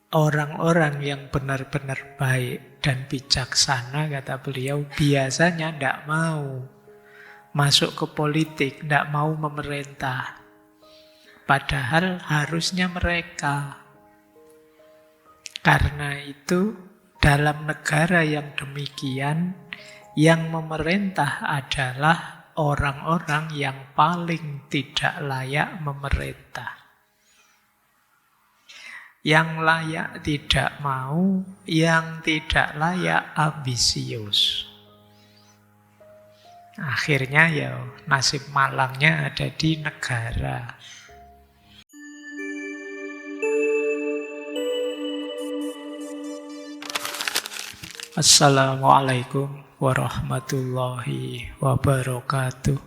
Orang-orang yang benar-benar baik dan bijaksana, kata beliau, biasanya tidak mau masuk ke politik, tidak mau memerintah. Padahal harusnya mereka. Karena itu, dalam negara yang demikian, yang memerintah adalah orang-orang yang paling tidak layak memerintah. Yang layak tidak mau, yang tidak layak ambisius. Akhirnya ya nasib malangnya ada di negara. Assalamualaikum warahmatullahi wabarakatuh.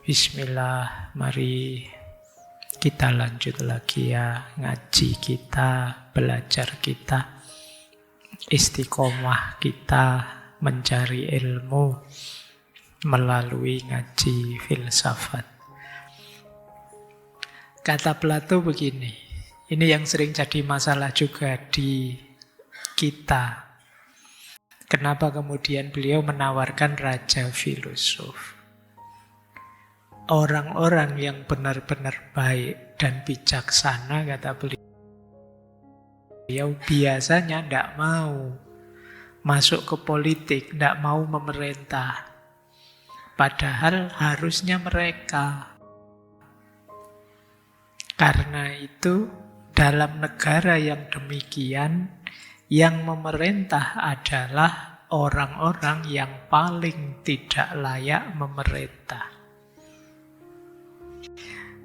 Bismillah, mari kita lanjut lagi ya ngaji kita, belajar kita, istiqomah kita mencari ilmu melalui ngaji filsafat. Kata Plato begini, ini yang sering jadi masalah juga di kita. Kenapa kemudian beliau menawarkan raja filosof? Orang-orang yang benar-benar baik dan bijaksana, kata beliau, biasanya tidak mau masuk ke politik, tidak mau memerintah. Padahal harusnya mereka. Karena itu, dalam negara yang demikian, yang memerintah adalah orang-orang yang paling tidak layak memerintah.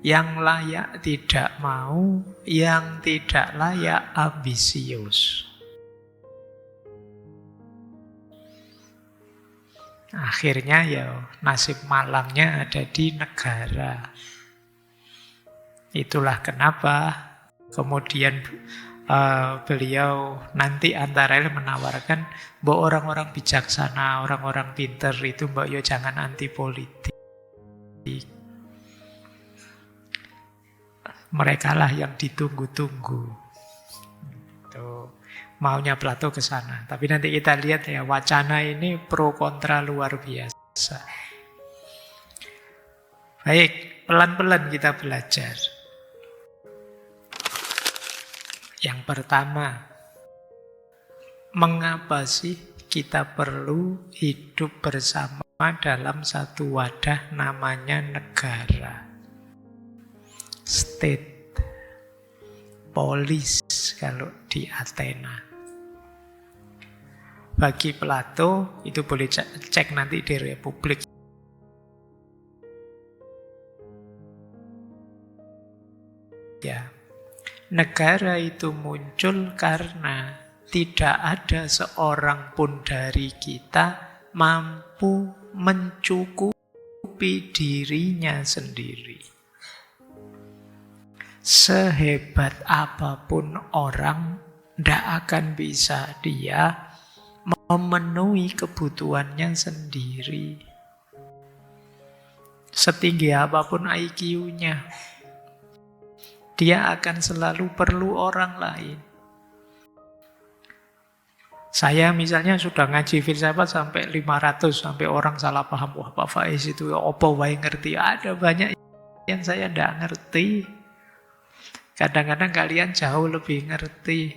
Yang layak tidak mau, yang tidak layak ambisius. Akhirnya ya nasib malangnya ada di negara. Itulah kenapa kemudian beliau nanti antara lain menawarkan bahwa orang-orang bijaksana, orang-orang pinter itu mbak yo jangan anti politik. Mereka lah yang ditunggu-tunggu. Tuh, maunya Plato ke sana. Tapi nanti kita lihat ya, wacana ini pro kontra luar biasa. Baik, pelan-pelan kita belajar. Yang pertama, mengapa sih kita perlu hidup bersama dalam satu wadah namanya negara? State, polis kalau di Athena. Bagi Plato, itu boleh cek nanti di Republik. Ya, negara itu muncul karena tidak ada seorang pun dari kita mampu mencukupi dirinya sendiri. Sehebat apapun orang, tidak akan bisa dia memenuhi kebutuhannya sendiri. Setinggi apapun IQ-nya, dia akan selalu perlu orang lain. Saya misalnya sudah ngaji filsafat sampai 500, sampai orang salah paham, wah Pak Faiz itu apa wae ngerti. Ada banyak yang saya tidak ngerti. Kadang-kadang kalian jauh lebih ngerti.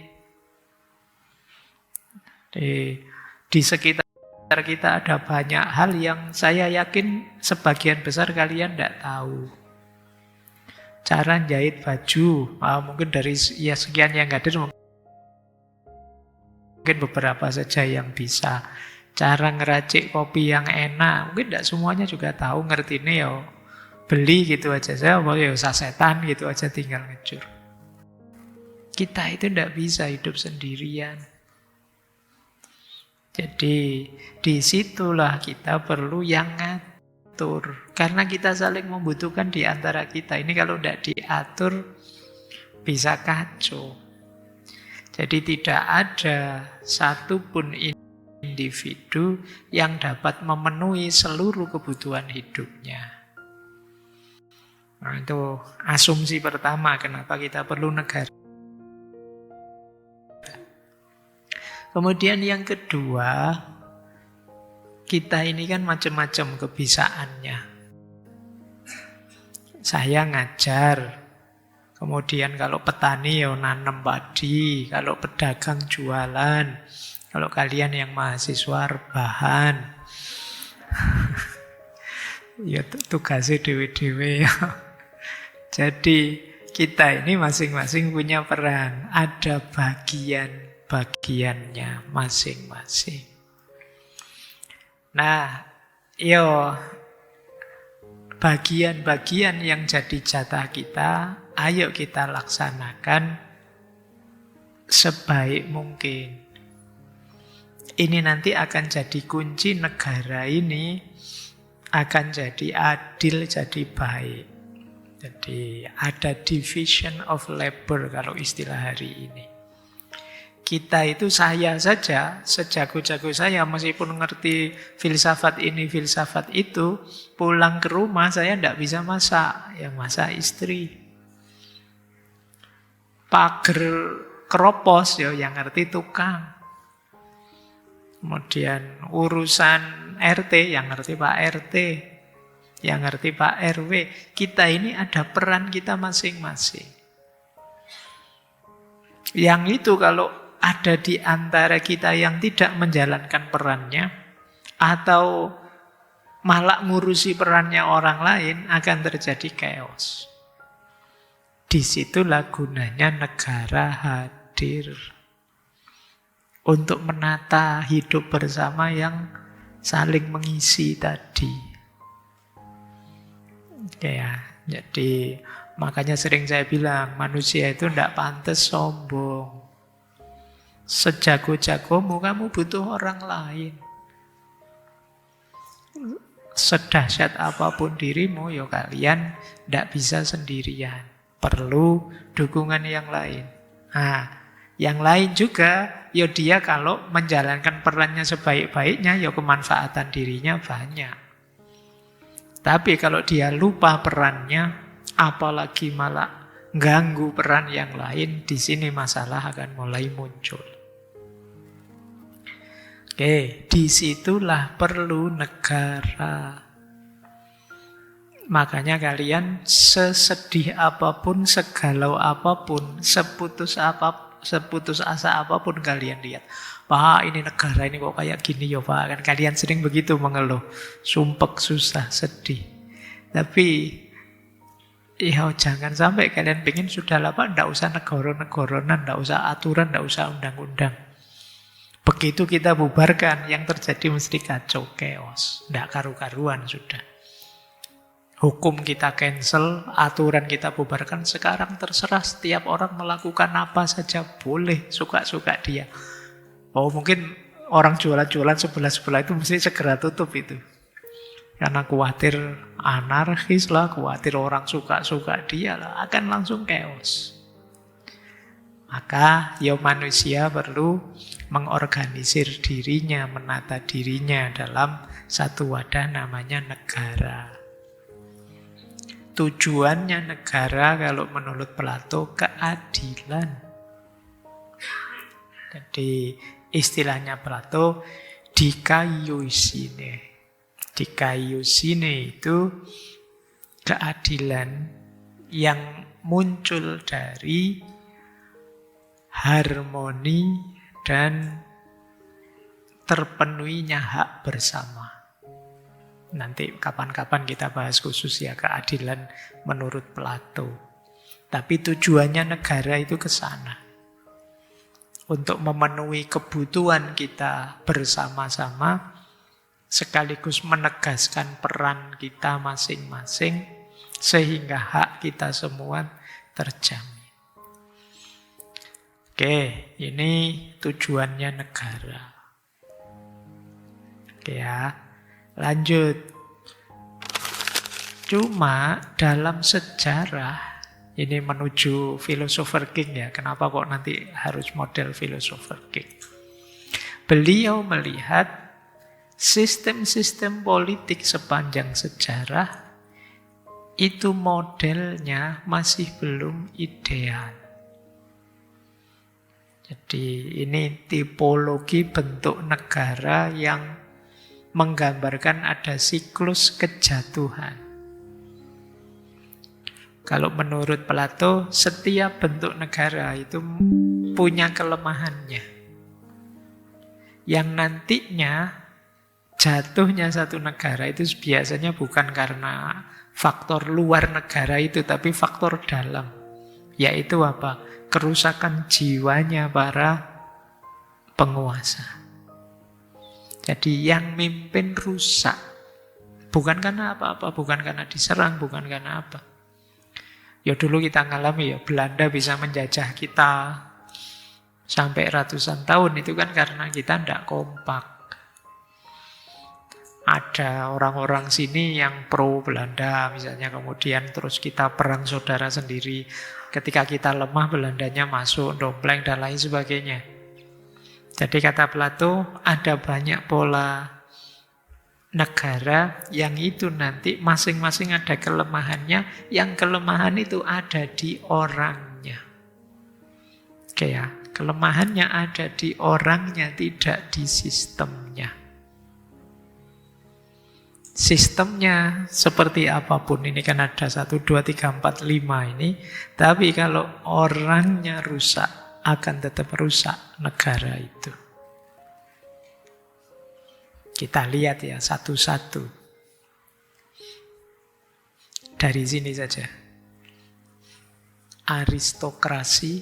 Di sekitar kita ada banyak hal yang saya yakin sebagian besar kalian tidak tahu. Cara jahit baju, mungkin dari ya sekian yang hadir, mungkin beberapa saja yang bisa. Cara ngeracik kopi yang enak, mungkin tidak semuanya juga tahu, ngerti ini ya. Beli gitu aja, saya mau ya sasetan gitu aja tinggal ngecur. Kita itu tidak bisa hidup sendirian. Jadi disitulah kita perlu yang ngatur. Karena kita saling membutuhkan di antara kita. Ini kalau tidak diatur bisa kacau. Jadi tidak ada satupun individu yang dapat memenuhi seluruh kebutuhan hidupnya. Nah, itu asumsi pertama kenapa kita perlu negara. Kemudian yang kedua, kita ini kan macam-macam kebisaannya. Saya ngajar, kemudian kalau petani ya nanam padi, kalau pedagang jualan, kalau kalian yang mahasiswa rebahan. Ya tugasnya dewe-dewe ya. Jadi kita ini masing-masing punya peran, ada bagian-bagiannya masing-masing. Nah, bagian-bagian yang jadi jatah kita, ayo kita laksanakan sebaik mungkin. Ini nanti akan jadi kunci negara ini akan jadi adil, jadi baik. Jadi ada division of labor kalau istilah hari ini. Kita itu saya saja, sejago-jago saya meskipun ngerti filsafat ini, filsafat itu, pulang ke rumah saya tidak bisa masak, yang masak istri. Pager keropos ya yang ngerti tukang. Kemudian urusan RT yang ngerti Pak RT. Yang ngerti Pak RW, kita ini ada peran kita masing-masing. Yang itu kalau ada di antara kita yang tidak menjalankan perannya, atau malah ngurusi perannya orang lain, akan terjadi chaos. Disitulah gunanya negara hadir. Untuk menata hidup bersama yang saling mengisi tadi. Ya, jadi makanya sering saya bilang manusia itu tidak pantas sombong. Sejago-jagomu kamu butuh orang lain. Sedahsyat apapun dirimu, ya kalian tidak bisa sendirian. Perlu dukungan yang lain. Nah, yang lain juga, ya dia kalau menjalankan perannya sebaik-baiknya, ya kemanfaatan dirinya banyak. Tapi kalau dia lupa perannya, apalagi malah ganggu peran yang lain, di sini masalah akan mulai muncul. Oke, disitulah perlu negara. Makanya kalian sesedih apapun, segalau apapun, seputus asa apapun kalian lihat. Pak, ini negara ini kok kayak gini ya Pak. Kan kalian sering begitu mengeluh. Sumpek, susah, sedih. Tapi ya jangan sampai kalian pengen sudahlah Pak, tidak usah negara-negaranan, tidak usah aturan, tidak usah undang-undang. Begitu kita bubarkan, yang terjadi mesti kacau, chaos. Tidak karu-karuan sudah. Hukum kita cancel, aturan kita bubarkan. Sekarang terserah setiap orang melakukan apa saja boleh, suka-suka dia. Oh mungkin orang jualan-jualan sebelah-sebelah itu mesti segera tutup itu. Karena khawatir anarkis lah, khawatir orang suka-suka dia lah, akan langsung chaos. Maka ya manusia perlu mengorganisir dirinya, menata dirinya dalam satu wadah namanya negara. Tujuannya negara kalau menurut Plato keadilan. Jadi istilahnya Plato dikaiosine. Dikaiosine itu keadilan yang muncul dari harmoni dan terpenuhinya hak bersama. Nanti kapan-kapan kita bahas khusus ya keadilan menurut Plato. Tapi tujuannya negara itu ke sana. Untuk memenuhi kebutuhan kita bersama-sama, sekaligus menegaskan peran kita masing-masing, sehingga hak kita semua terjamin. Oke, ini tujuannya negara. Oke ya, lanjut. Cuma dalam sejarah, ini menuju philosopher king ya. Kenapa kok nanti harus model philosopher king? Beliau melihat sistem-sistem politik sepanjang sejarah itu modelnya masih belum ideal. Jadi ini tipologi bentuk negara yang menggambarkan ada siklus kejatuhan. Kalau menurut Plato, setiap bentuk negara itu punya kelemahannya. Yang nantinya jatuhnya satu negara itu biasanya bukan karena faktor luar negara itu, tapi faktor dalam. Yaitu apa? Kerusakan jiwanya para penguasa. Jadi yang mimpin rusak. Bukan karena apa-apa, bukan karena diserang, bukan karena apa. Ya dulu kita ngalami ya, Belanda bisa menjajah kita sampai ratusan tahun, itu kan karena kita tidak kompak. Ada orang-orang sini yang pro Belanda misalnya, kemudian terus kita perang saudara sendiri. Ketika kita lemah, Belandanya masuk, dompleng dan lain sebagainya. Jadi kata Plato, ada banyak pola negara yang itu nanti masing-masing ada kelemahannya, yang kelemahan itu ada di orangnya. Oke ya, kelemahannya ada di orangnya, tidak di sistemnya. Sistemnya seperti apapun, ini kan ada 1, 2, 3, 4, 5 ini. Tapi kalau orangnya rusak, akan tetap rusak negara itu. Kita lihat ya satu-satu. Dari sini saja. Aristokrasi,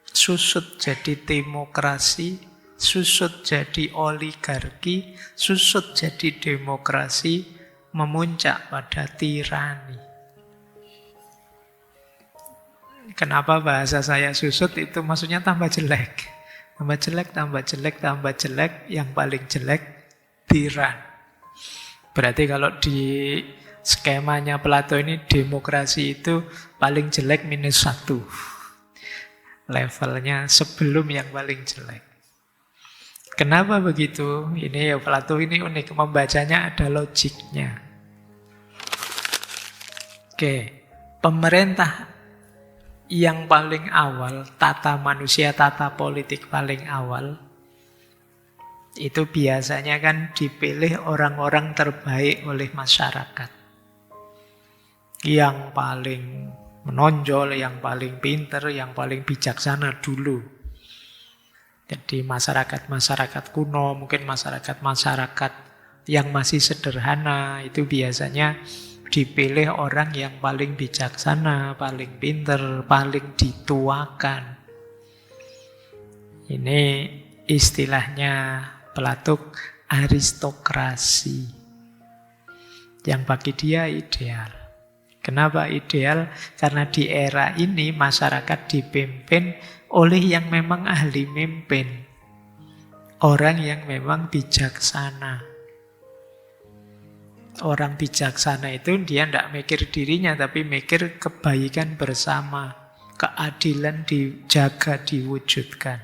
susut jadi demokrasi, susut jadi oligarki, susut jadi demokrasi, memuncak pada tirani. Kenapa bahasa saya susut itu maksudnya tambah jelek. Tambah jelek, tambah jelek, tambah jelek, yang paling jelek tiran. Berarti kalau di skemanya Plato ini demokrasi itu paling jelek -1. Levelnya sebelum yang paling jelek. Kenapa begitu? Ini ya Plato ini unik, membacanya ada logiknya. Oke, pemerintah yang paling awal, tata manusia, tata politik paling awal, itu biasanya kan dipilih orang-orang terbaik oleh masyarakat. Yang paling menonjol, yang paling pinter, yang paling bijaksana dulu. Jadi masyarakat-masyarakat kuno, mungkin masyarakat-masyarakat yang masih sederhana, itu biasanya dipilih orang yang paling bijaksana, paling pinter, paling dituakan. Ini istilahnya Plato aristokrasi. Yang bagi dia ideal. Kenapa ideal? Karena di era ini masyarakat dipimpin oleh yang memang ahli mimpin. Orang yang memang bijaksana. Orang bijaksana itu dia tidak mikir dirinya, tapi mikir kebaikan bersama. Keadilan dijaga, diwujudkan.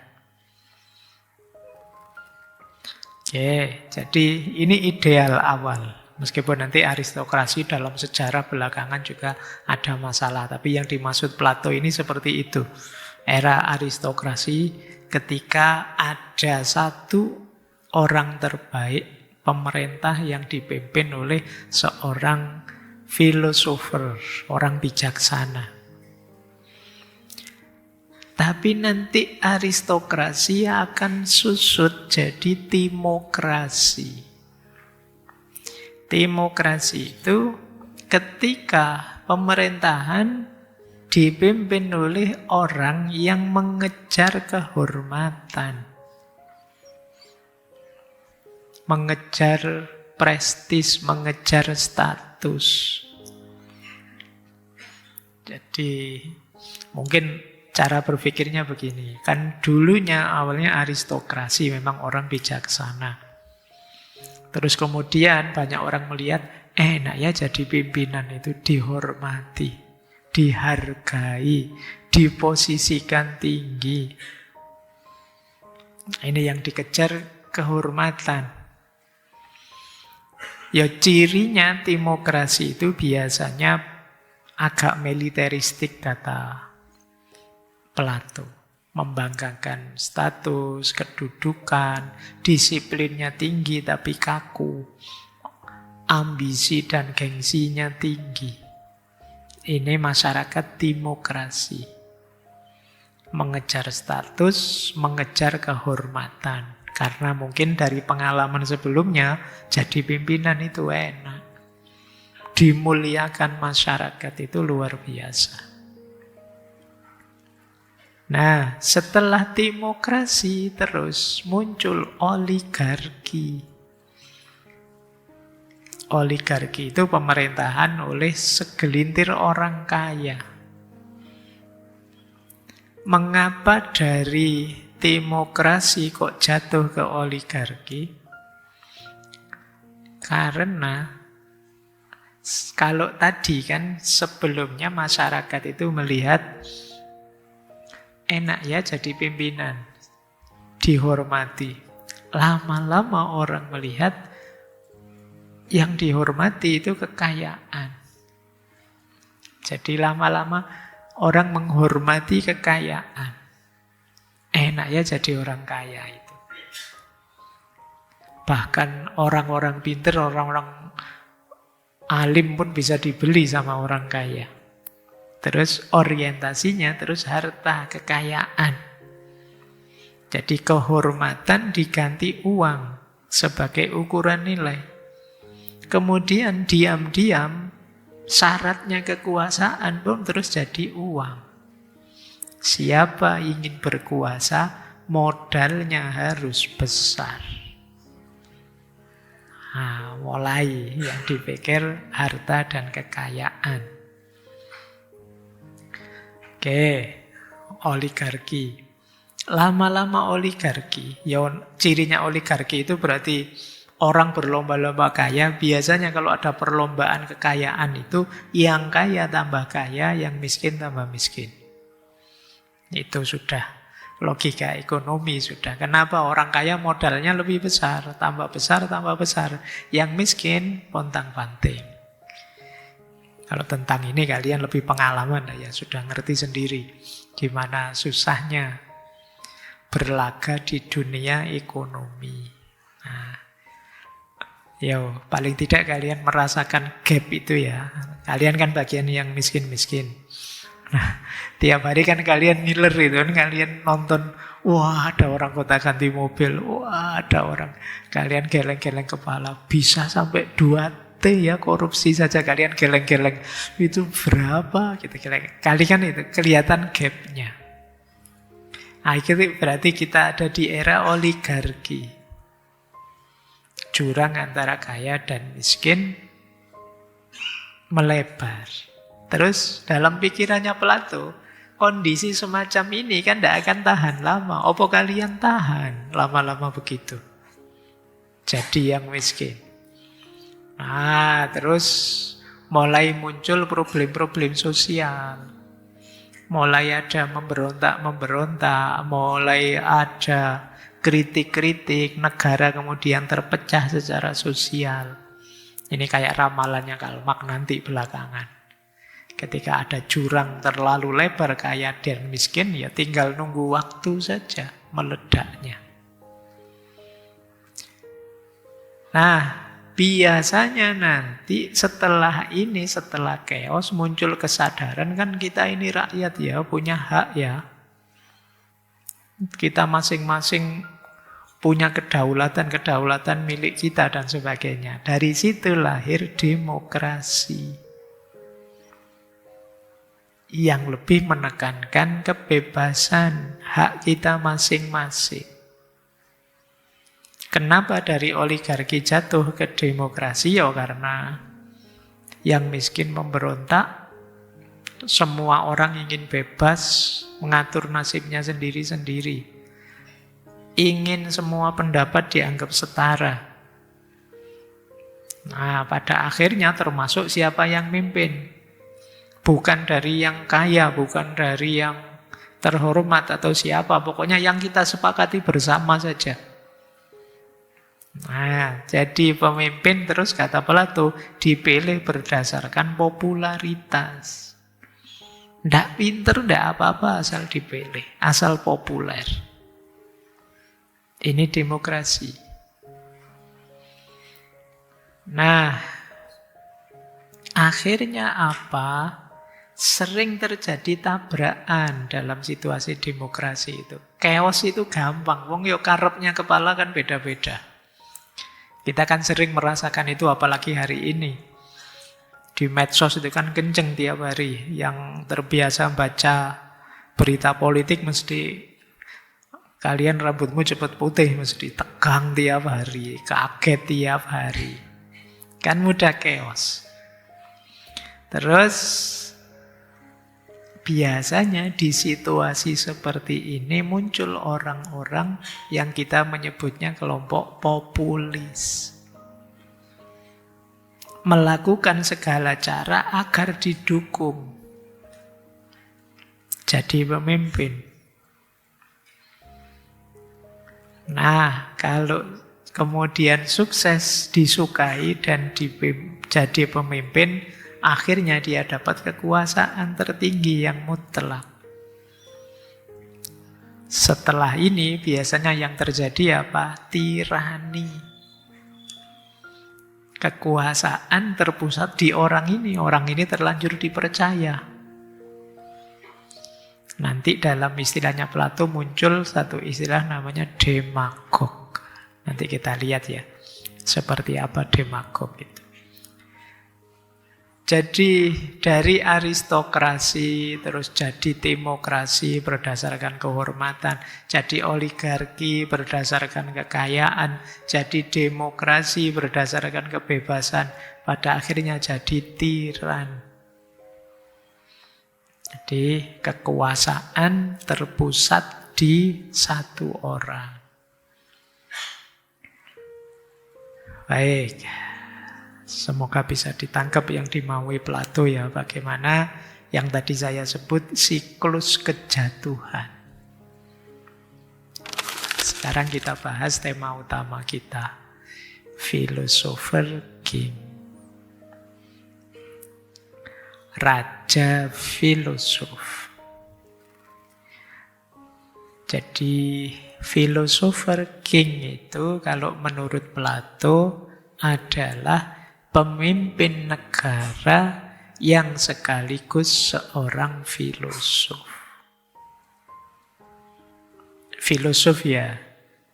Oke, jadi ini ideal awal. Meskipun nanti aristokrasi dalam sejarah belakangan juga ada masalah. Tapi yang dimaksud Plato ini seperti itu. Era aristokrasi ketika ada satu orang terbaik, pemerintah yang dipimpin oleh seorang filosofer, orang bijaksana. Tapi nanti aristokrasi akan susut jadi timokrasi. Timokrasi itu ketika pemerintahan dipimpin oleh orang yang mengejar kehormatan. Mengejar prestis, mengejar status. Jadi mungkin cara berpikirnya begini, kan dulunya awalnya aristokrasi, memang orang bijaksana. Terus kemudian banyak orang melihat, enak ya jadi pimpinan itu dihormati, dihargai, diposisikan tinggi. Ini yang dikejar kehormatan. Ya cirinya timokrasi itu biasanya agak militeristik kata Plato. Membanggakan status, kedudukan, disiplinnya tinggi tapi kaku. Ambisi dan gengsinya tinggi. Ini masyarakat demokrasi. Mengejar status, mengejar kehormatan. Karena mungkin dari pengalaman sebelumnya, jadi pimpinan itu enak. Dimuliakan masyarakat itu luar biasa. Nah, setelah demokrasi terus muncul oligarki. Oligarki itu pemerintahan oleh segelintir orang kaya. Mengapa dari demokrasi kok jatuh ke oligarki? Karena kalau tadi kan sebelumnya masyarakat itu melihat enak ya jadi pimpinan, dihormati. Lama-lama orang melihat yang dihormati itu kekayaan. Jadi lama-lama orang menghormati kekayaan. Enak ya jadi orang kaya itu. Bahkan orang-orang pintar, orang-orang alim pun bisa dibeli sama orang kaya. Terus orientasinya terus harta, kekayaan. Jadi kehormatan diganti uang sebagai ukuran nilai. Kemudian diam-diam syaratnya kekuasaan pun terus jadi uang. Siapa ingin berkuasa, modalnya harus besar. Nah, mulai yang dipikir harta dan kekayaan. Oke, oligarki. Lama-lama oligarki, ya cirinya oligarki itu berarti orang berlomba-lomba kaya. Biasanya kalau ada perlombaan kekayaan itu yang kaya tambah kaya, yang miskin tambah miskin. Itu sudah logika ekonomi sudah. Kenapa orang kaya modalnya lebih besar, tambah besar, tambah besar. Yang miskin pontang-panting. Kalau tentang ini kalian lebih pengalaman ya, sudah ngerti sendiri gimana susahnya berlaga di dunia ekonomi. Nah, yo, paling tidak kalian merasakan gap itu ya. Kalian kan bagian yang miskin-miskin. Nah, tiap hari kan kalian ngiler itu kan, kalian nonton, wah ada orang kota ganti mobil, wah ada orang, kalian geleng-geleng kepala, bisa sampai 2 ya korupsi saja kalian geleng-geleng. Itu berapa? Kita geleng. Kali kan itu kelihatan gapnya. Akhirnya berarti kita ada di era oligarki. Jurang antara kaya dan miskin melebar. Terus dalam pikirannya Plato, kondisi semacam ini kan tidak akan tahan lama. Apa kalian tahan lama-lama begitu? Jadi yang miskin. Nah, terus mulai muncul problem-problem sosial. Mulai ada memberontak-memberontak, mulai ada kritik-kritik, negara kemudian terpecah secara sosial. Ini kayak ramalannya Karl Marx nanti belakangan. Ketika ada jurang terlalu lebar kaya dan miskin, ya tinggal nunggu waktu saja meledaknya. Nah, biasanya nanti setelah ini, setelah chaos, muncul kesadaran kan kita ini rakyat ya, punya hak ya. Kita masing-masing punya kedaulatan milik kita dan sebagainya. Dari situ lahir demokrasi. Yang lebih menekankan kebebasan, hak kita masing-masing. Kenapa dari oligarki jatuh ke demokrasi? Ya karena yang miskin memberontak, semua orang ingin bebas, mengatur nasibnya sendiri-sendiri. Ingin semua pendapat dianggap setara. Nah, pada akhirnya termasuk siapa yang mimpin. Bukan dari yang kaya, bukan dari yang terhormat atau siapa. Pokoknya yang kita sepakati bersama saja. Nah, jadi pemimpin terus kata Plato dipilih berdasarkan popularitas. Ndak pinter, ndak apa-apa asal dipilih, asal populer. Ini demokrasi. Nah, akhirnya apa? Sering terjadi tabrakan dalam situasi demokrasi itu. Chaos itu gampang. Wong yo karepnya kepala kan beda-beda. Kita kan sering merasakan itu apalagi hari ini. Di medsos itu kan kenceng tiap hari. Yang terbiasa baca berita politik mesti kalian rambutmu cepat putih, mesti tegang tiap hari, kaget tiap hari. Kan mudah chaos. Terus biasanya di situasi seperti ini muncul orang-orang yang kita menyebutnya kelompok populis. Melakukan segala cara agar didukung. Jadi pemimpin. Nah, kalau kemudian sukses, disukai dan jadi pemimpin, akhirnya dia dapat kekuasaan tertinggi yang mutlak. Setelah ini biasanya yang terjadi apa? Tirani. Kekuasaan terpusat di orang ini terlanjur dipercaya. Nanti dalam istilahnya Plato muncul satu istilah namanya demagog. Nanti kita lihat ya, seperti apa demagog itu. Jadi dari aristokrasi terus jadi demokrasi berdasarkan kehormatan, jadi oligarki berdasarkan kekayaan, jadi demokrasi berdasarkan kebebasan, pada akhirnya jadi tiran. Jadi kekuasaan terpusat di satu orang. Baik. Semoga bisa ditangkap yang dimaui Plato ya, bagaimana yang tadi saya sebut siklus kejatuhan. Sekarang kita bahas tema utama kita, philosopher king. Raja filosof. Jadi philosopher king itu kalau menurut Plato adalah pemimpin negara yang sekaligus seorang filosof. Filosof ya,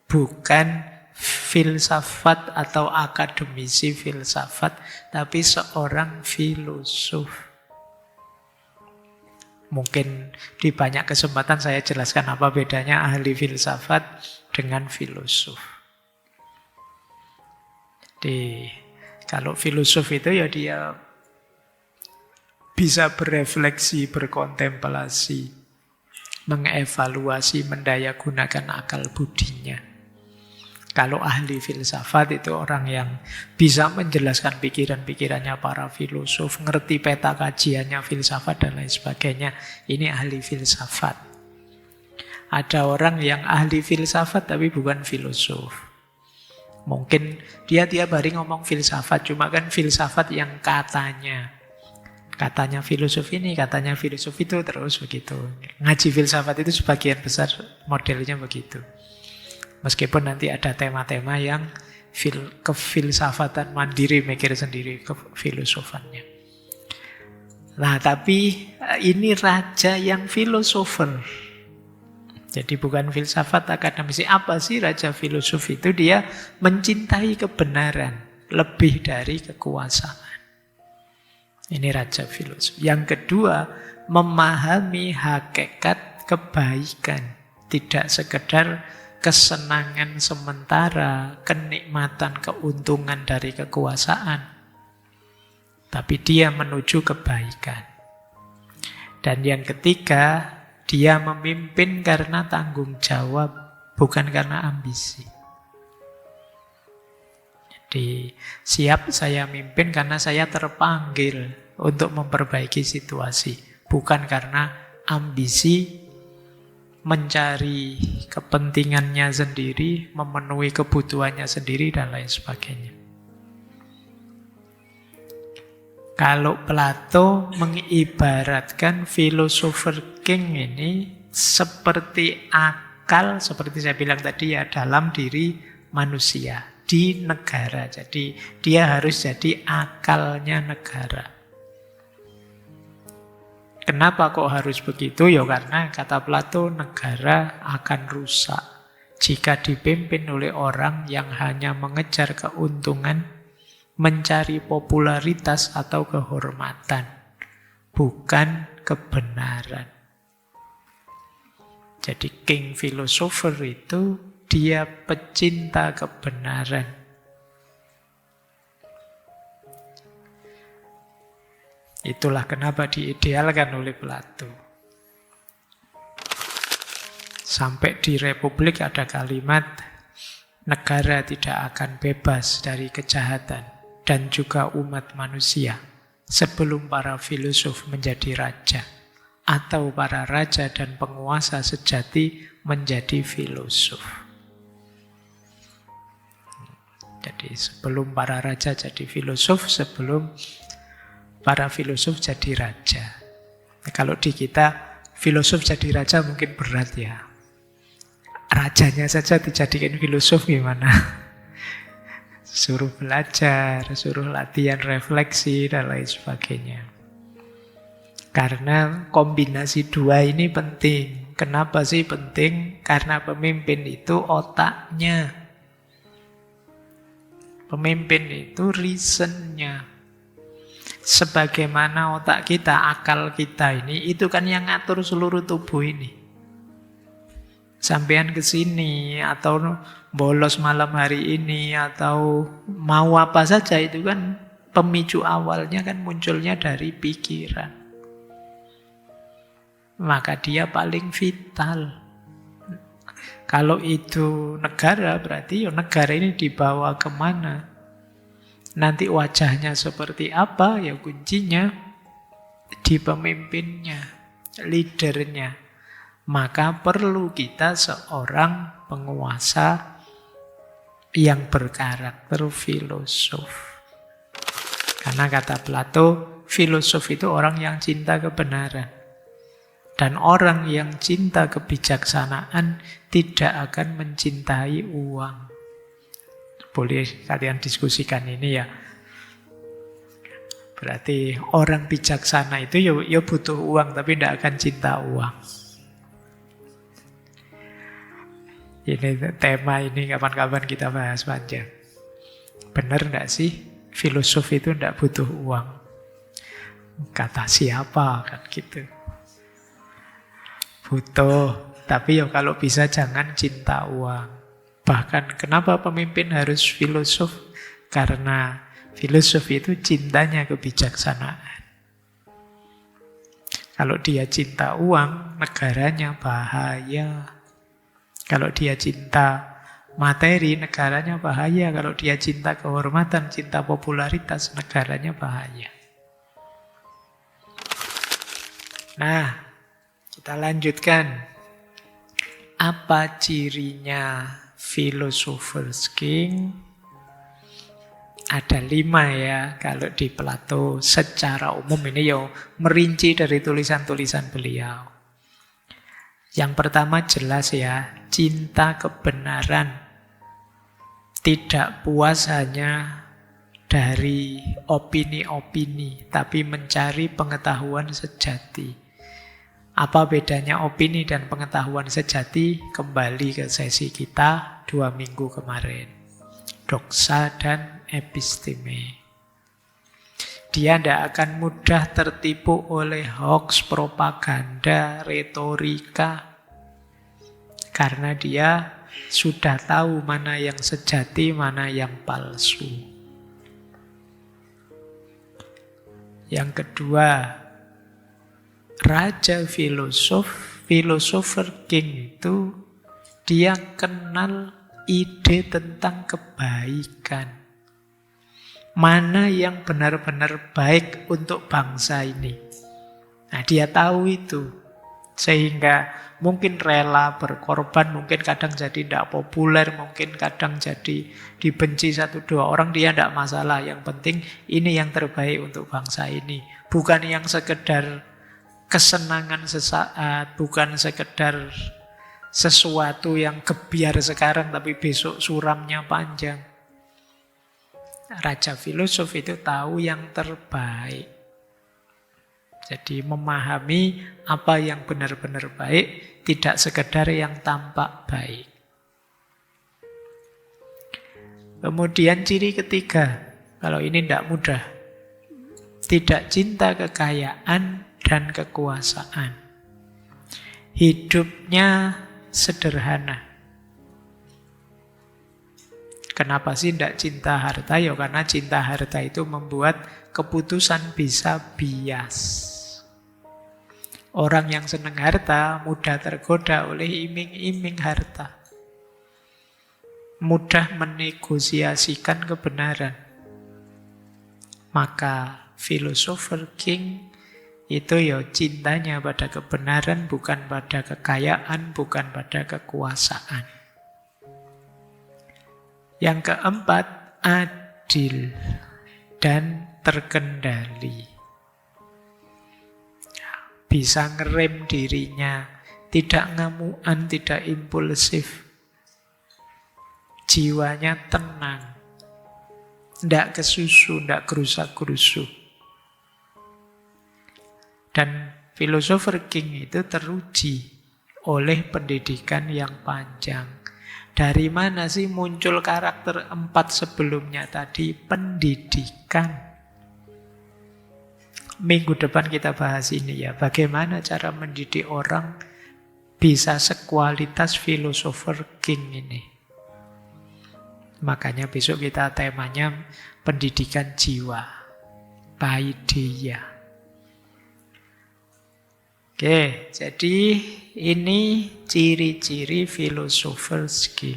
bukan filsafat atau akademisi filsafat, tapi seorang filosof. Mungkin di banyak kesempatan saya jelaskan apa bedanya ahli filsafat dengan filosof. Jadi kalau filosof itu ya dia bisa berefleksi, berkontemplasi, mengevaluasi, mendayagunakan akal budinya. Kalau ahli filsafat itu orang yang bisa menjelaskan pikiran-pikirannya para filosof, ngerti peta kajiannya filsafat dan lain sebagainya. Ini ahli filsafat. Ada orang yang ahli filsafat tapi bukan filosof. Mungkin dia tiap hari ngomong filsafat, cuma kan filsafat yang katanya filosof ini, katanya filosof itu, terus begitu. Ngaji filsafat itu sebagian besar modelnya begitu. Meskipun nanti ada tema-tema yang kefilsafatan mandiri, mikir sendiri kefilosofannya. Nah, tapi ini raja yang filosofer. Jadi bukan filsafat akademisi. Apa sih raja filosof itu? Dia mencintai kebenaran lebih dari kekuasaan. Ini raja filosof. Yang kedua, memahami hakikat kebaikan. Tidak sekedar kesenangan sementara, kenikmatan, keuntungan dari kekuasaan. Tapi dia menuju kebaikan. Dan yang ketiga, dia memimpin karena tanggung jawab, bukan karena ambisi. Jadi siap saya mimpin karena saya terpanggil untuk memperbaiki situasi, bukan karena ambisi mencari kepentingannya sendiri, memenuhi kebutuhannya sendiri, dan lain sebagainya. Kalau Plato mengibaratkan philosopher king ini seperti akal, seperti saya bilang tadi ya, dalam diri manusia, di negara. Jadi dia harus jadi akalnya negara. Kenapa kok harus begitu? Ya karena kata Plato, negara akan rusak jika dipimpin oleh orang yang hanya mengejar keuntungan, mencari popularitas atau kehormatan, bukan kebenaran. Jadi king philosopher itu dia pecinta kebenaran. Itulah kenapa diidealkan oleh Plato. Sampai di Republik ada kalimat, negara tidak akan bebas dari kejahatan dan juga umat manusia sebelum para filosof menjadi raja, atau para raja dan penguasa sejati menjadi filosof. Jadi sebelum para raja jadi filosof, sebelum para filosof jadi raja. Nah, kalau di kita, filosof jadi raja mungkin berat ya. Rajanya saja dijadikan filosof gimana? Suruh belajar, suruh latihan refleksi, dan lain sebagainya. Karena kombinasi dua ini penting. Kenapa sih penting? Karena pemimpin itu otaknya. Pemimpin itu reasonnya. Sebagaimana otak kita, akal kita ini, itu kan yang ngatur seluruh tubuh ini. Sampean ke sini, atau bolos malam hari ini, atau mau apa saja, itu kan pemicu awalnya kan munculnya dari pikiran. Maka dia paling vital. Kalau itu negara, berarti ya negara ini dibawa kemana? Nanti wajahnya seperti apa, ya kuncinya di pemimpinnya, leadernya. Maka perlu kita seorang penguasa yang berkarakter filosof. Karena kata Plato, filosof itu orang yang cinta kebenaran. Dan orang yang cinta kebijaksanaan tidak akan mencintai uang. Boleh kalian diskusikan ini ya. Berarti orang bijaksana itu ya butuh uang, tapi tidak akan cinta uang. Ini tema ini kapan-kapan kita bahas panjang. Benar nggak sih filosof itu tidak butuh uang? Kata siapa kan gitu. Butuh, tapi ya kalau bisa jangan cinta uang. Bahkan kenapa pemimpin harus filosof? Karena filosof itu cintanya kebijaksanaan. Kalau dia cinta uang, negaranya bahaya. Kalau dia cinta materi, negaranya bahaya. Kalau dia cinta kehormatan, cinta popularitas, negaranya bahaya. Nah, kita lanjutkan. Apa cirinya Philosopher's King? Ada 5 ya, kalau di Plato secara umum ini ya merinci dari tulisan-tulisan beliau. Yang pertama jelas ya, cinta kebenaran. Tidak puas hanya dari opini-opini, tapi mencari pengetahuan sejati. Apa bedanya opini dan pengetahuan sejati? Kembali ke sesi kita 2 minggu kemarin. Doksa dan episteme. Dia tidak akan mudah tertipu oleh hoax, propaganda, retorika. Karena dia sudah tahu mana yang sejati, mana yang palsu. Yang kedua, raja filosof, philosopher king itu dia kenal ide tentang kebaikan. Mana yang benar-benar baik untuk bangsa ini. Nah, dia tahu itu. Sehingga mungkin rela berkorban, mungkin kadang jadi tidak populer, mungkin kadang jadi dibenci satu dua orang, dia tidak masalah. Yang penting ini yang terbaik untuk bangsa ini. Bukan yang sekedar kesenangan sesaat, bukan sekedar sesuatu yang gebiar sekarang tapi besok suramnya panjang. Raja filosof itu tahu yang terbaik. Jadi memahami apa yang benar-benar baik, tidak sekedar yang tampak baik. Kemudian ciri ketiga, kalau ini tidak mudah, tidak cinta kekayaan dan kekuasaan. Hidupnya sederhana. Kenapa sih tidak cinta harta? Ya karena cinta harta itu membuat keputusan bisa bias. Orang yang senang harta mudah tergoda oleh iming-iming harta. Mudah menegosiasikan kebenaran. Maka filosofer king itu ya cintanya pada kebenaran, bukan pada kekayaan, bukan pada kekuasaan. Yang keempat, adil dan terkendali. Bisa ngerem dirinya, tidak ngamuan, tidak impulsif. Jiwanya tenang, tidak kesusu, tidak gerusak-gerusu. Dan filosofer king itu teruji oleh pendidikan yang panjang. Dari mana sih muncul karakter 4 sebelumnya tadi? Pendidikan. Minggu depan kita bahas ini ya. Bagaimana cara mendidik orang bisa sekualitas filosofer king ini. Makanya besok kita temanya pendidikan jiwa. Paideia. Oke, jadi ini ciri-ciri filosofer king.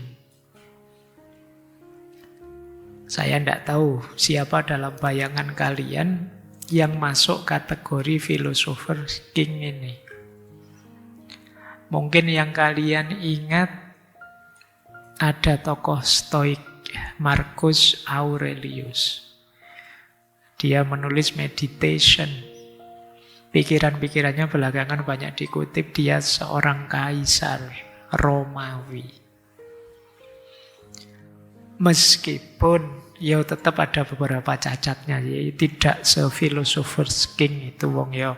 Saya tidak tahu siapa dalam bayangan kalian yang masuk kategori filosofer king ini. Mungkin yang kalian ingat ada tokoh stoik Marcus Aurelius. Dia menulis Meditation. Pikiran-pikirannya belakangan banyak dikutip. Dia seorang kaisar Romawi. Meskipun ya tetap ada beberapa cacatnya, ya tidak sefilosofer king itu wong ya.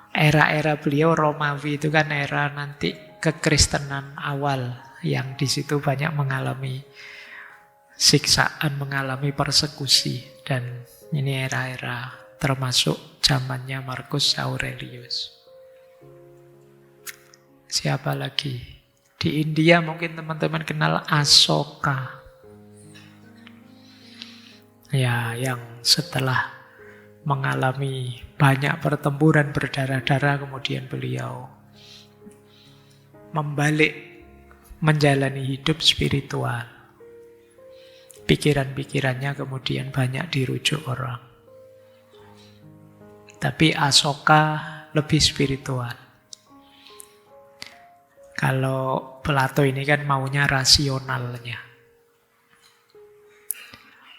Era-era beliau Romawi itu kan era nanti kekristenan awal yang di situ banyak mengalami siksaan, mengalami persekusi, dan ini era-era termasuk zamannya Marcus Aurelius. Siapa lagi? Di India mungkin teman-teman kenal Asoka. Ya, yang setelah mengalami banyak pertempuran berdarah-darah, kemudian beliau membalik menjalani hidup spiritual. Pikiran-pikirannya kemudian banyak dirujuk orang. Tapi Asoka lebih spiritual. Kalau Plato ini kan maunya rasionalnya.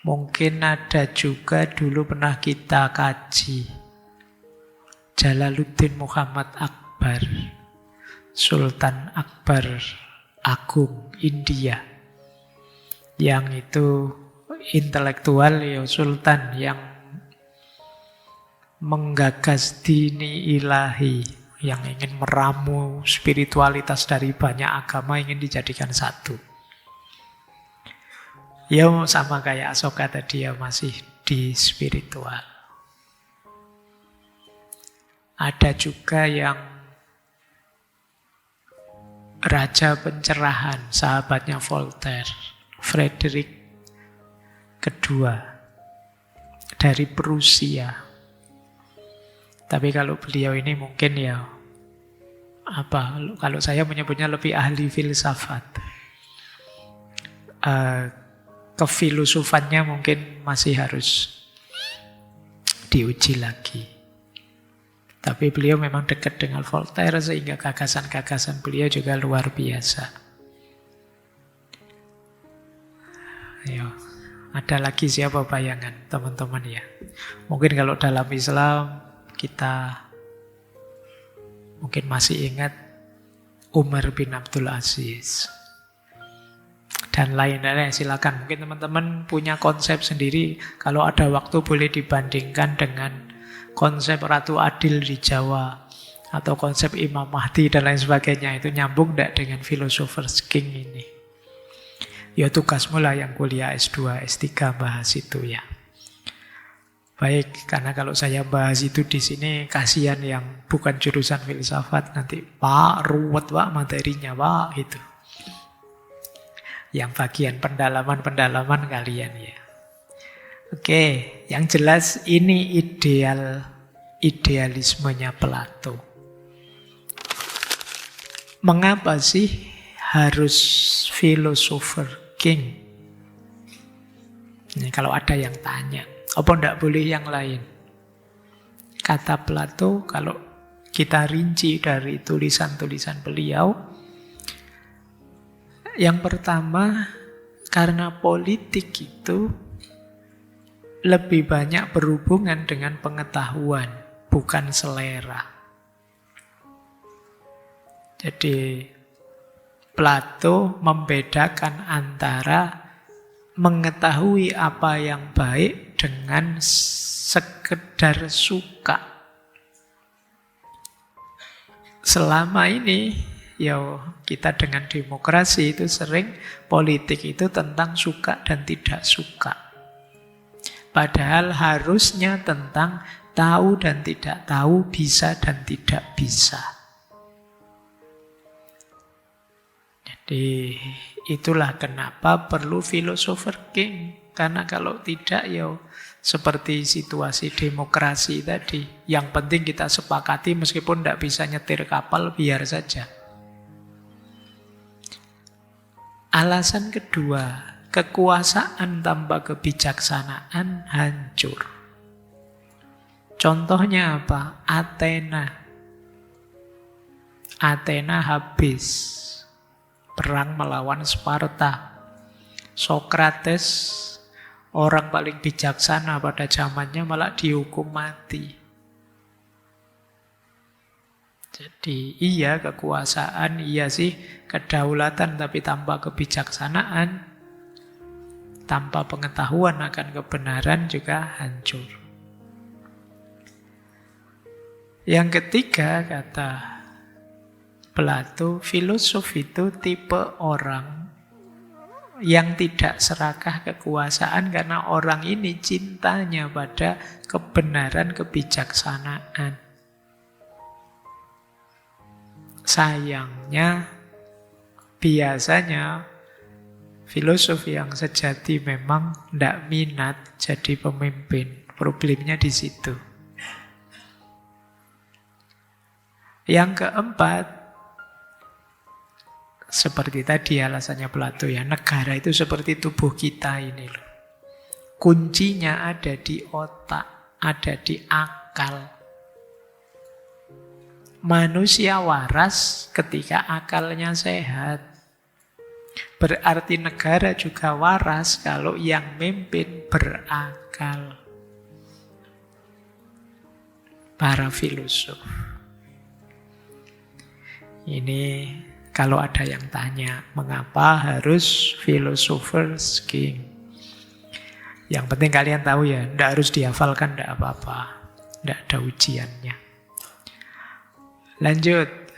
Mungkin ada juga dulu pernah kita kaji Jalaluddin Muhammad Akbar, Sultan Akbar Agung India. Yang itu intelektual ya, sultan yang menggagas dini ilahi, yang ingin meramu spiritualitas dari banyak agama, ingin dijadikan satu. Ya sama kayak Asoka tadi ya, masih di spiritual. Ada juga yang raja pencerahan, sahabatnya Voltaire, Frederick II dari Prusia. Tapi kalau beliau ini mungkin ya kalau saya menyebutnya lebih ahli filsafat. Kefilosofannya mungkin masih harus diuji lagi. Tapi beliau memang dekat dengan Voltaire sehingga gagasan-gagasan beliau juga luar biasa. Ayo, ada lagi siapa bayangan teman-teman ya? Mungkin kalau dalam Islam kita mungkin masih ingat Umar bin Abdul Aziz. Dan lain-lain, silakan. Mungkin teman-teman punya konsep sendiri. Kalau ada waktu boleh dibandingkan dengan konsep Ratu Adil di Jawa atau konsep Imam Mahdi dan lain sebagainya. Itu nyambung tidak dengan Philosopher's King ini? Ya tugasmu lah yang kuliah S2, S3 bahas itu ya. Baik, karena kalau saya bahas itu di sini kasihan yang bukan jurusan filsafat. Nanti, Pak, ruwet Pak materinya Pak, gitu. Yang bagian pendalaman-pendalaman kalian ya. Oke, yang jelas ini idealismenya Plato. Mengapa sih harus philosopher king? Ini kalau ada yang tanya, apa enggak boleh yang lain? Kata Plato, kalau kita rinci dari tulisan-tulisan beliau, yang pertama, karena politik itu lebih banyak berhubungan dengan pengetahuan, bukan selera. Jadi, Plato membedakan antara mengetahui apa yang baik dengan sekedar suka. Selama ini, ya kita dengan demokrasi itu sering politik itu tentang suka dan tidak suka. Padahal harusnya tentang tahu dan tidak tahu, bisa dan tidak bisa. Jadi itulah kenapa perlu philosopher king. Karena kalau tidak ya seperti situasi demokrasi tadi. Yang penting kita sepakati meskipun tidak bisa nyetir kapal, biar saja. Alasan kedua, kekuasaan tanpa kebijaksanaan hancur. Contohnya apa? Athena habis. Perang melawan Sparta. Sokrates, orang paling bijaksana pada zamannya, malah dihukum mati. Jadi iya kekuasaan, iya sih kedaulatan, tapi tanpa kebijaksanaan, tanpa pengetahuan akan kebenaran juga hancur. Yang ketiga, kata Plato, filosof itu tipe orang yang tidak serakah kekuasaan karena orang ini cintanya pada kebenaran, kebijaksanaan. Sayangnya, biasanya filosof yang sejati memang tidak minat jadi pemimpin. Problemnya di situ. Yang keempat, seperti tadi alasannya Plato ya, negara itu seperti tubuh kita ini loh. Kuncinya ada di otak, ada di akal. Manusia waras ketika akalnya sehat. Berarti negara juga waras kalau yang mimpin berakal. Para filosof. Ini kalau ada yang tanya, mengapa harus philosopher's king? Yang penting kalian tahu ya, tidak harus dihafalkan, tidak apa-apa. Tidak ada ujiannya. Lanjut.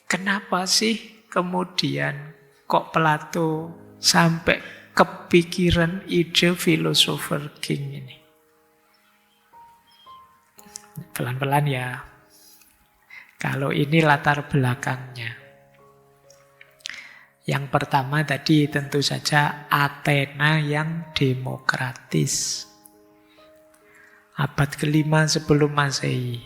Kenapa sih kemudian kok Plato sampai kepikiran ide philosopher king ini? Pelan-pelan ya. Kalau ini latar belakangnya. Yang pertama tadi tentu saja Athena yang demokratis. Abad ke-5 sebelum Masehi.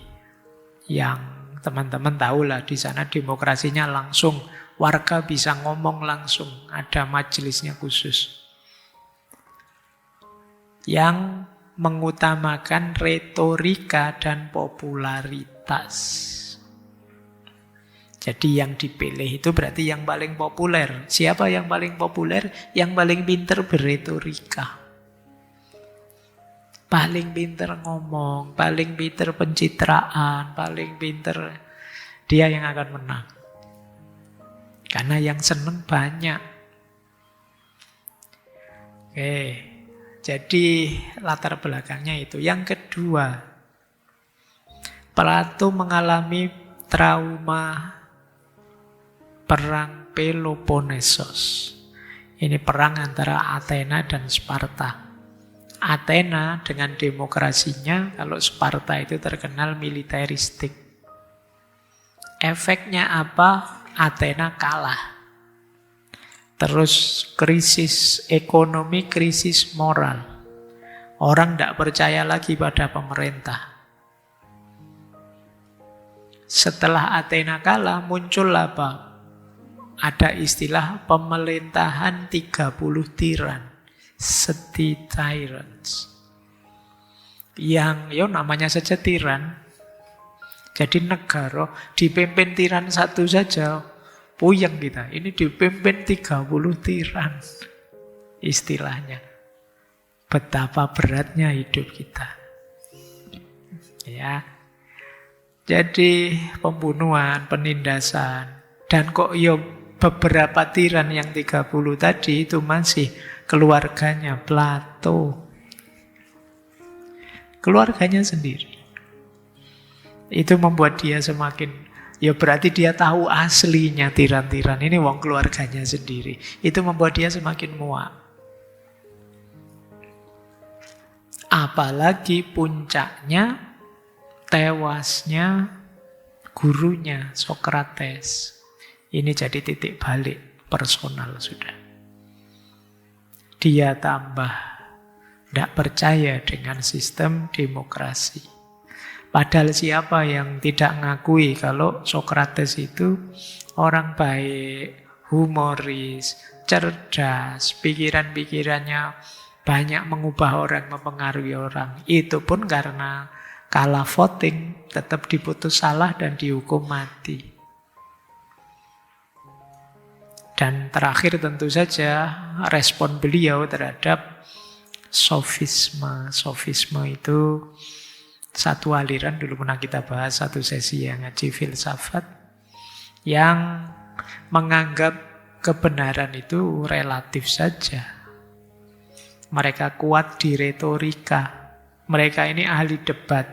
Yang teman-teman tahulah di sana demokrasinya langsung. Warga bisa ngomong langsung. Ada majelisnya khusus. Yang mengutamakan retorika dan popularitas. Jadi yang dipilih itu berarti yang paling populer. Siapa yang paling populer? Yang paling pinter berretorika. Paling pinter ngomong, paling pinter pencitraan, paling pinter, dia yang akan menang. Karena yang seneng banyak. Oke, jadi latar belakangnya itu. Yang kedua, Plato mengalami trauma Perang Peloponnesos. Ini perang antara Athena dan Sparta. Athena dengan demokrasinya, kalau Sparta itu terkenal militeristik. Efeknya apa? Athena kalah. Terus krisis ekonomi, krisis moral. Orang tidak percaya lagi pada pemerintah. Setelah Athena kalah, muncul apa? Ada istilah pemerintahan 30 tiran, 30 tyrants. Yang namanya saja tiran. Jadi negara dipimpin tiran satu saja, puyeng kita. Ini dipimpin 30 tiran. Istilahnya. Betapa beratnya hidup kita. Ya. Jadi pembunuhan, penindasan. Dan kok beberapa tiran yang 30 tadi itu masih keluarganya Plato. Keluarganya sendiri. Itu membuat dia semakin, berarti dia tahu aslinya tiran-tiran. Ini wong keluarganya sendiri. Itu membuat dia semakin muak. Apalagi puncaknya tewasnya gurunya Sokrates. Ini jadi titik balik personal sudah. Dia tambah tidak percaya dengan sistem demokrasi. Padahal siapa yang tidak ngakui kalau Sokrates itu orang baik, humoris, cerdas, pikiran-pikirannya banyak mengubah orang, mempengaruhi orang. Itu pun karena kalah voting, tetap diputus salah dan dihukum mati. Dan terakhir tentu saja respon beliau terhadap sofisme. Sofisme itu satu aliran, dulu pernah kita bahas satu sesi yang ngaji filsafat, yang menganggap kebenaran itu relatif saja. Mereka kuat di retorika. Mereka ini ahli debat.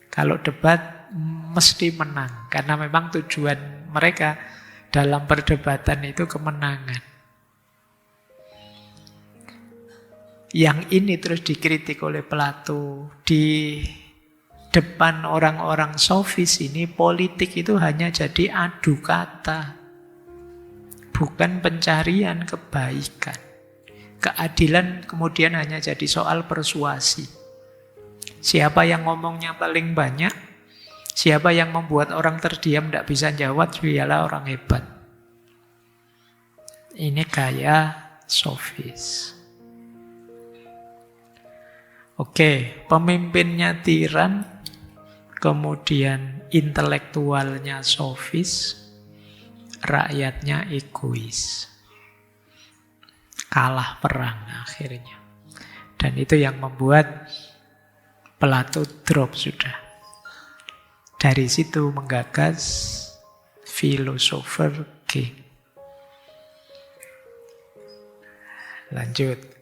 Kalau debat mesti menang, karena memang tujuan mereka dalam perdebatan itu kemenangan. Yang ini terus dikritik oleh Plato. Di depan orang-orang sofis ini, politik itu hanya jadi adu kata. Bukan pencarian kebaikan. Keadilan kemudian hanya jadi soal persuasi. Siapa yang ngomongnya paling banyak, siapa yang membuat orang terdiam tidak bisa jawab, dialah orang hebat. Ini gaya sofis. Oke, pemimpinnya tiran, kemudian intelektualnya sofis, rakyatnya egois. Kalah perang akhirnya. Dan itu yang membuat Plato drop sudah. Dari situ menggagas Philosopher King. Lanjut.